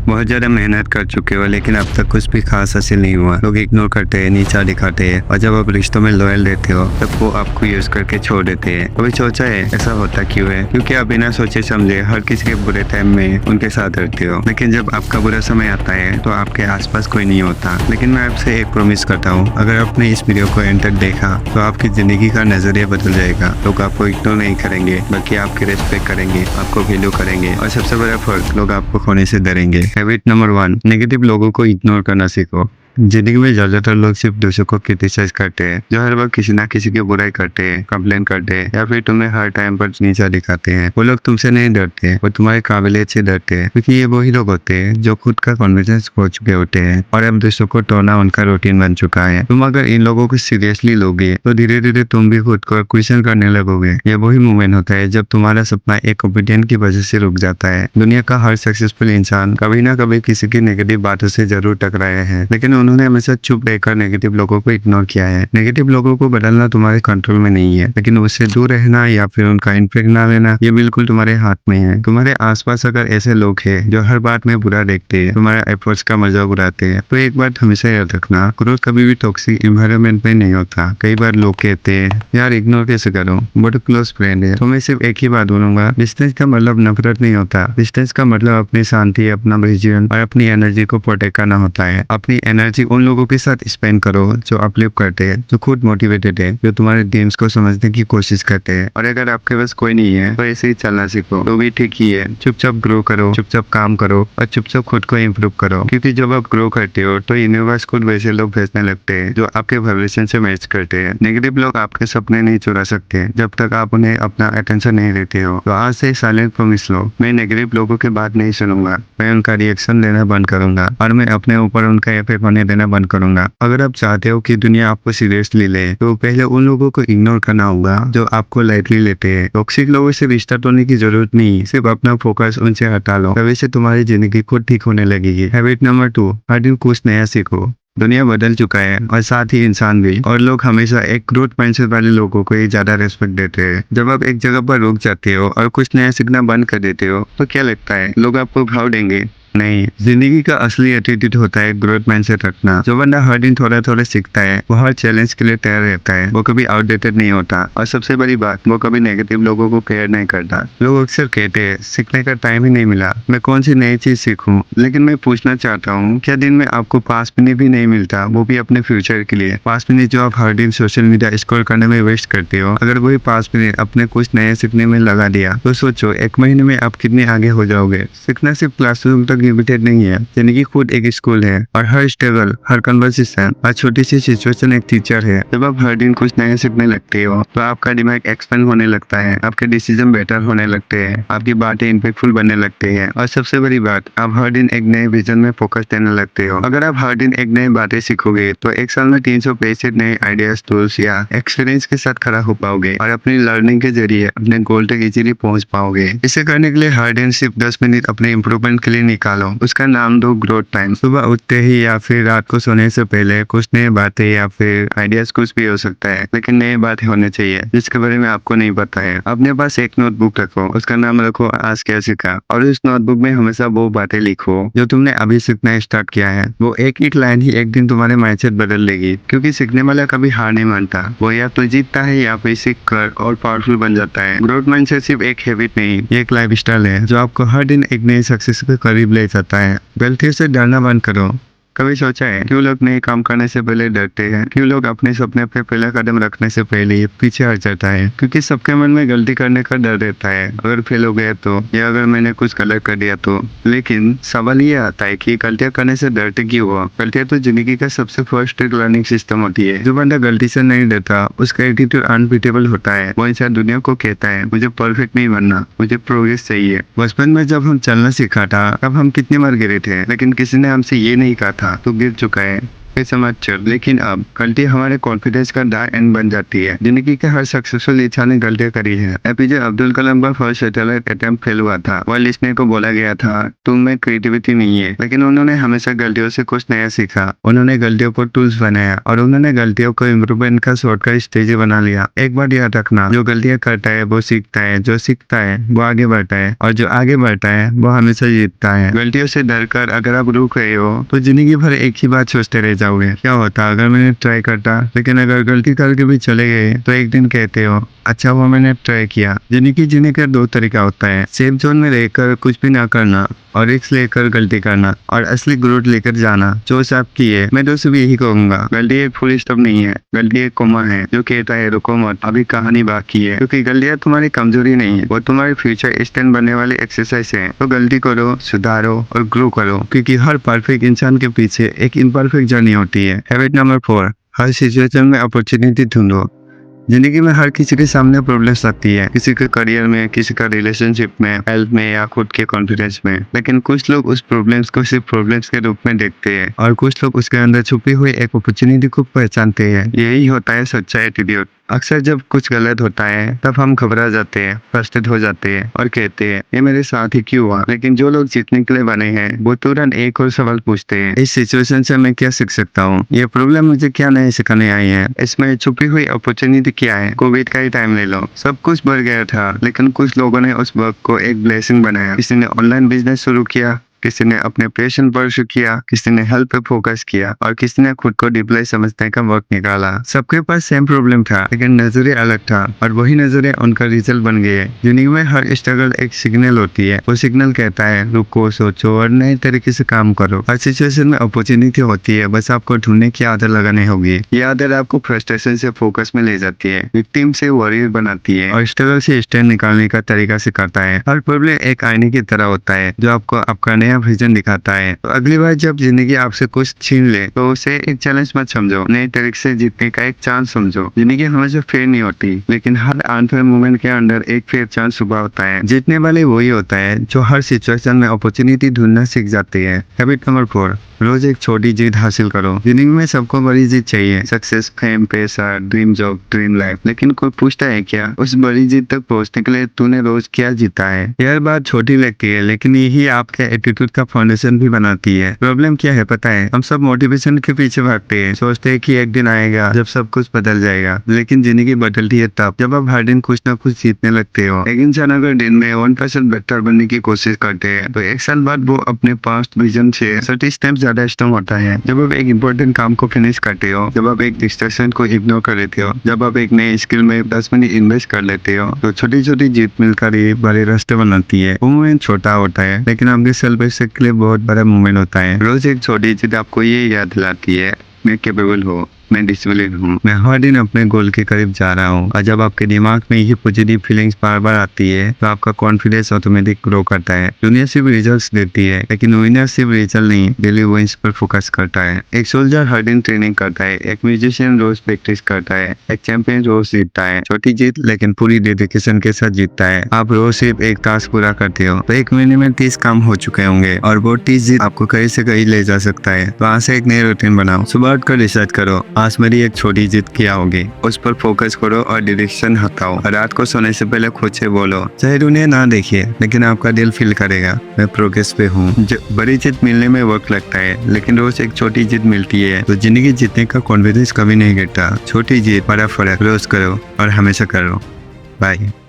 बहुत ज़्यादा मेहनत कर चुके हो लेकिन अब तक कुछ भी खास हासिल नहीं हुआ। लोग इग्नोर करते हैं, नीचा दिखाते हैं और जब आप रिश्तों में लॉयल रहते हो तब वो आपको यूज करके छोड़ देते हैं। कभी सोचा है ऐसा होता क्यों है? क्योंकि आप बिना सोचे समझे हर किसी के बुरे टाइम में उनके साथ रहते हो, लेकिन जब आपका बुरा समय आता है तो आपके आसपास कोई नहीं होता। लेकिन मैं आपसे एक प्रॉमिस करता हूँ, अगर आपने इस वीडियो को एंड तक देखा तो आपकी जिंदगी का नजरिया बदल जाएगा। लोग आपको इग्नोर नहीं करेंगे बल्कि आपकी रिस्पेक्ट करेंगे, आपको वैल्यू करेंगे और सबसे बड़ा फर्क, लोग आपको खोने से डरेंगे। हैबिट नंबर 1, नेगेटिव लोगों को इग्नोर करना सीखो। जिंदगी में ज्यादातर लोग सिर्फ दूसरों को क्रिटिसाइज करते हैं, जो हर वक्त किसी ना किसी की बुराई करते हैं, कंप्लेन करते हैं या फिर तुम्हें हर टाइम पर नीचा दिखाते हैं। वो लोग तुमसे नहीं डरते, वो तुम्हारे काबिलियत से डरते हैं, क्योंकि ये वही लोग होते हैं जो खुद का कॉन्फिडेंस खो चुके होते हैं और अब दूसरों को तोड़ना उनका रूटीन बन चुका है। तुम अगर इन लोगों को सीरियसली लोगे तो धीरे धीरे तुम भी खुद को क्वेश्चन करने लगोगे। ये वही मोमेंट होता है जब तुम्हारा सपना एक ओपिनियन की वजह से रुक जाता है। दुनिया का हर सक्सेसफुल इंसान कभी ना कभी किसी की नेगेटिव बातों से जरूर टकराया है, लेकिन उन्होंने हमेशा चुप रहकर नेगेटिव लोगों को इग्नोर किया है। नेगेटिव लोगों को बदलना तुम्हारे कंट्रोल में नहीं है, लेकिन उससे दूर रहना या फिर उनका इम्पैक्ट ना लेना ये बिल्कुल तुम्हारे हाथ में है। तुम्हारे आसपास अगर ऐसे लोग हैं जो हर बात में बुरा देखते हैं, तुम्हारे एफर्ट्स का मजाक उड़ाते हैं, तो एक बात हमेशा याद रखना, ग्रोथ कभी भी टॉक्सिक एनवायरनमेंट में नहीं होता। कई बार लोग कहते हैं यार इग्नोर कैसे करो, बट क्लोज फ्रेंड है। तो मैं सिर्फ एक ही बात बोलूंगा, डिस्टेंस का मतलब नफरत नहीं होता। डिस्टेंस का मतलब अपनी शांति, अपना विजन और अपनी एनर्जी को प्रोटेक्ट करना होता है। अपनी एनर्जी उन लोगों के साथ स्पेंड करो जो अपलिफ्ट करते हैं, जो खुद मोटिवेटेड है, जो तुम्हारे ड्रीम्स को समझने की कोशिश करते हैं। और अगर आपके पास कोई नहीं है तो ऐसे ही चलना सीखो, तो भी ठीक ही है। चुपचाप ग्रो करो, चुपचाप काम करो और चुपचाप खुद को इम्प्रूव करो, क्योंकि जब आप ग्रो करते हो तो यूनिवर्स खुद वैसे लोग भेजने लगते हैं जो आपके वाइब्रेशन से मैच करते हैं। नेगेटिव लोग आपके सपने नहीं चुरा सकते जब तक आप उन्हें अपना अटेंशन नहीं देते हो। तो आज से साइलेंट प्रॉमिस लो, मैं नेगेटिव लोगों की बात नहीं सुनूंगा, मैं उनका रिएक्शन लेना बंद करूंगा और मैं अपने ऊपर उनका इफेक्ट होने देना बंद करूंगा। अगर आप चाहते हो कि दुनिया आपको सीरियसली ले तो पहले उन लोगों को इग्नोर करना होगा जो आपको लाइटली लेते हैं। टॉक्सिक लोगों से रिश्ता तोड़ने की जरूरत नहीं, सिर्फ अपना फोकस उनसे हटा लो, तभी से तुम्हारी जिंदगी खुद ठीक होने लगेगी। हैबिट नंबर 2, हर दिन कुछ नया सीखो। दुनिया बदल चुका है और साथ ही इंसान भी, और लोग हमेशा एक ग्रोथ माइंडसेट वाले लोगों को ही ज्यादा रेस्पेक्ट देते हैं। जब आप एक जगह पर रुक जाते हो और कुछ नया सीखना बंद कर देते हो तो क्या लगता है लोग आपको भाव देंगे? नहीं, जिंदगी का असली एटीट्यूड होता है ग्रोथ माइंडसेट रखना। जो बंदा हर दिन थोड़ा थोड़ा सीखता है वो हर चैलेंज के लिए तैयार रहता है, वो कभी आउटडेटेड नहीं होता। और सबसे बड़ी बात, वो कभी नेगेटिव लोगों को केयर नहीं करता। लोग अक्सर कहते हैं सीखने का टाइम ही नहीं मिला, मैं कौन सी नई चीज सीखूं, लेकिन मैं पूछना चाहता हूँ, क्या दिन में आपको 5 मिनट भी नहीं मिलता, वो भी अपने फ्यूचर के लिए? 5 मिनट जो आप हर दिन सोशल मीडिया स्क्रॉल करने में वेस्ट करते हो, अगर वही 5 मिनट अपने कुछ नया सीखने में लगा दिया तो सोचो एक महीने में आप कितने आगे हो जाओगे। सीखना सिर्फ क्लासरूम तक लिमिटेड नहीं है, जिंदगी खुद एक स्कूल है और हर स्ट्रगल, हर कन्वर्सेशन, हर छोटी सी सिचुएशन एक टीचर है। जब आप हर दिन कुछ नया सीखने लगते हो तो आपका दिमाग एक्सपेंड होने लगता है, आपके डिसीजन बेटर होने लगते हैं, आपकी बातें इम्पैक्टफुल बनने लगते हैं और सबसे बड़ी बात, आप हर दिन एक नए विजन में फोकस देने लगते हो। अगर आप हर दिन एक नई बातें सीखोगे तो एक साल में 365 नए आइडियाज, टूल्स या एक्सपीरियंस के साथ खड़ा हो पाओगे और अपनी लर्निंग के जरिए अपने गोल तक इजीली पहुंच पाओगे। इसे करने के लिए हर दिन सिर्फ 10 मिनट अपने इंप्रूवमेंट के लिए निकालो, उसका नाम दो ग्रोथ टाइम। सुबह उठते ही या फिर रात को सोने से पहले कुछ नई बातें या फिर आइडियाज, कुछ भी हो सकता है, लेकिन नई बातें होने चाहिए जिसके बारे में आपको नहीं पता है। अपने पास एक नोटबुक रखो, उसका नाम रखो आज क्या सीखा, और उस नोटबुक में हमेशा वो बातें लिखो जो तुमने अभी सीखना स्टार्ट किया है। वो एक एक लाइन ही एक दिन तुम्हारे माइंडसेट बदल देगी, क्योंकि सीखने वाला कभी हार नहीं मानता, वो या तो जीतता है या फिर सीख कर और पावरफुल बन जाता है। ग्रोथ माइंडसेट सिर्फ एक हैबिट नहीं, ये एक लाइफ स्टाइल है जो आपको हर दिन एक नई सक्सेस के करीब ले जाता है। गलतियों से डरना बंद करो। कभी सोचा है क्यों लोग नए काम करने से पहले डरते हैं? क्यों लोग अपने सपने पे पहला कदम रखने से पहले ही पीछे हट जाता है? क्योंकि सबके मन में गलती करने का डर रहता है, अगर फेल हो गया तो, या अगर मैंने कुछ गलत कर दिया तो। लेकिन सवाल ये आता है कि गलतियां करने से डरते क्यों हो? गलतियां तो जिंदगी का सबसे फर्स्ट लर्निंग सिस्टम होती है। जो बंदा गलती से नहीं डरता उसका एटीट्यूड अनबीटेबल होता है। वो इंसान दुनिया को कहता है मुझे परफेक्ट नहीं बनना, मुझे प्रोग्रेस चाहिए। बचपन में जब हम चलना सीखा था तब हम कितने बार गिरे थे, लेकिन किसी ने हमसे ये नहीं कहा था तू गिर चुका है, ऐसा मत चल। लेकिन अब गलती हमारे कॉन्फिडेंस का डार्क एंड बन जाती है। जिंदगी के हर सक्सेसफुल इंसान ने गलतियां करी है। एपीजे अब्दुल कलाम का फर्स्ट सैटेलाइट अटेम्प्ट फेल हुआ था। वह लिखने को बोला गया था तुम में क्रिएटिविटी नहीं है, लेकिन उन्होंने हमेशा गलतियों से कुछ नया सीखा। उन्होंने गलतियों को टूल्स बनाया और उन्होंने गलतियों को इम्प्रूवमेंट का शॉर्टकट स्टेज बना लिया। एक बात याद रखना, जो गलतियां करता है वो सीखता है, जो सीखता है वो आगे बढ़ता है, और जो आगे बढ़ता है वो हमेशा जीतता है। गलतियों से डरकर अगर आप रुक रहे हो तो जिंदगी भर एक ही बात सोचते रह जाओगे, क्या होता अगर मैंने ट्राई करता। लेकिन अगर गलती करके भी चले गए तो एक दिन कहते हो अच्छा वो मैंने ट्राई किया। जिंदगी जीने का दो तरीका होता है, सेफ जोन में रहकर कुछ भी ना करना और रिस्क लेकर गलती करना, और असली ग्रोथ लेकर जाना जो आप की है। मैं दोस्तों भी यही कहूंगा, गलती एक फुल स्टॉप नहीं है, गलती एक कोमा है जो कहता है रुको मत, अभी कहानी बाकी है। क्योंकि गलतियां तुम्हारी कमजोरी नहीं है, वो तुम्हारी फ्यूचर स्टैंड बनने वाली एक्सरसाइज है। तो गलती करो, सुधारो और ग्रो करो, क्योंकि हर परफेक्ट इंसान के पीछे एक इम्परफेक्ट जर्नी होती है। हैबिट नंबर 4, हर सिचुएशन में अपॉर्चुनिटी ढूंढो। जिंदगी में हर किसी के सामने प्रॉब्लम्स आती है, किसी के करियर में, किसी का रिलेशनशिप में, हेल्थ में या खुद के कॉन्फिडेंस में। लेकिन कुछ लोग उस प्रॉब्लम्स को सिर्फ प्रॉब्लम्स के रूप में देखते हैं और कुछ लोग उसके अंदर छुपी हुई एक अपॉर्चुनिटी को पहचानते हैं। यही होता है सच्चा एटीट्यूड। अक्सर जब कुछ गलत होता है तब हम घबरा जाते हैं, फ्रस्ट्रेट हो जाते हैं और कहते हैं ये मेरे साथ ही क्यों हुआ। लेकिन जो लोग जीतने के लिए बने हैं वो तुरंत एक और सवाल पूछते हैं, इस सिचुएशन से मैं क्या सीख सकता हूँ, ये प्रॉब्लम मुझे क्या नए सिखाने आई है, इसमें छुपी हुई अपॉर्चुनिटी क्या है। कोविड का ही टाइम ले लो, सब कुछ बढ़ गया था लेकिन कुछ लोगों ने उस वक्त को एक ब्लेसिंग बनाया। किसी ने ऑनलाइन बिजनेस शुरू किया, किसी ने अपने पैशन परस्यू किया, किसी ने हेल्थ पे फोकस किया और किसी ने खुद को डीपली समझने का वक्त निकाला। सबके पास सेम प्रॉब्लम था लेकिन नजरिया अलग था, और वही नजरिया उनका रिजल्ट बन गए। जिंदगी में हर स्ट्रगल एक सिग्नल होती है, वो सिग्नल कहता है रुको, सोचो और नए तरीके से काम करो। हर सिचुएशन में अपॉर्चुनिटी होती है, बस आपको ढूंढने की आदत लगानी होगी। ये आदत आपको फ्रस्ट्रेशन से फोकस में ले जाती है, विक्टिम से वॉरियर बनाती है और स्ट्रगल से स्टैंड निकालने का तरीका सिखाता है। हर प्रॉब्लम एक आईने की तरह होता है जो आपको आपका नया विजन दिखाता है। तो अगली बार जब जिंदगी आपसे कुछ छीन ले तो उसे एक चैलेंज मत समझो, नए तरीके से जीतने का एक चांस समझो। जिंदगी हमेशा फेयर नहीं होती, लेकिन हर अनफेयर मोमेंट के अंदर एक फेयर चांस सुबह होता है। जीतने वाले वही होता है जो हर सिचुएशन में अपॉर्चुनिटी ढूंढना सीख जाते हैं। हैबिट नंबर 4, रोज एक छोटी जीत हासिल करो। जिंदगी में सबको बड़ी जीत चाहिए, सक्सेस, फेम, पैसा, ड्रीम जॉब, ड्रीम लाइफ। लेकिन कोई पूछता है क्या उस बड़ी जीत तक पहुंचने के लिए तूने रोज क्या जीता है। यह बात छोटी लगती है लेकिन यही आपके एटीट्यूड का फाउंडेशन भी बनाती है। प्रॉब्लम क्या है पता है, हम सब मोटिवेशन के पीछे भागते हैं, सोचते हैं कि एक दिन आएगा जब सब कुछ बदल जाएगा। लेकिन जिंदगी बदलती है तब जब आप हर दिन कुछ ना कुछ जीतने लगते हो। एक इंसान अगर दिन में 1% बेहतर बनने की कोशिश करते हैं तो एक साल बाद वो अपने पास्ट विजन से 30 स्टेप ज्यादा स्ट्रांग होता है। जब आप एक इम्पोर्टेंट काम को फिनिश करते हो, जब आप एक डिस्ट्रैक्शन को इग्नोर कर लेते हो, जब आप एक नए स्किल में 10 मिनट इन्वेस्ट कर लेते हो, तो छोटी छोटी जीत मिलकर ये बड़े रास्ते बनाती है। वो मोमेंट छोटा होता है लेकिन आपके सेल्फ रिस्पेक्ट के लिए बहुत बड़ा मोमेंट होता है। रोज एक छोटी जीत आपको ये याद दिलाती है मैं कैपेबल हूँ, मैं डिसिप्लिन हूँ, मैं हर दिन अपने गोल के करीब जा रहा हूँ। और जब आपके दिमाग में ये पॉजिटिव फीलिंग्स बार बार आती है तो आपका कॉन्फिडेंस ऑटोमेटिक ग्रो करता है। दुनिया सिर्फ रिजल्ट्स देती है लेकिन विनर सिर्फ रिजल्ट नहीं, डेली विंस पर फोकस करता है। एक सोल्जर हर दिन ट्रेनिंग करता है, एक म्यूजिशियन रोज प्रैक्टिस करता है, एक चैंपियन रोज जीतता है। छोटी जीत लेकिन पूरी डेडिकेशन के साथ जीतता है। आप रोज सिर्फ एक टास्क पूरा करते हो तो एक महीने में 30 काम हो चुके होंगे, और वो 30 जीत आपको कहीं से कहीं ले जा सकता है। तो आज से एक नई रूटीन बनाओ, सुबह उठकर रिसर्च करो आज मेरी एक छोटी जीत क्या होगी, उस पर फोकस करो और डिस्ट्रैक्शन हटाओ। रात को सोने से पहले खुद से बोलो, चाहे दुनिया ना देखिए लेकिन आपका दिल फील करेगा मैं प्रोग्रेस पे हूँ। बड़ी जीत मिलने में वक्त लगता है लेकिन रोज एक छोटी जीत मिलती है तो जिंदगी जीतने का कॉन्फिडेंस कभी नहीं गिरता। छोटी जीत, बड़ा फर्क, रोज करो और हमेशा करो। बाय।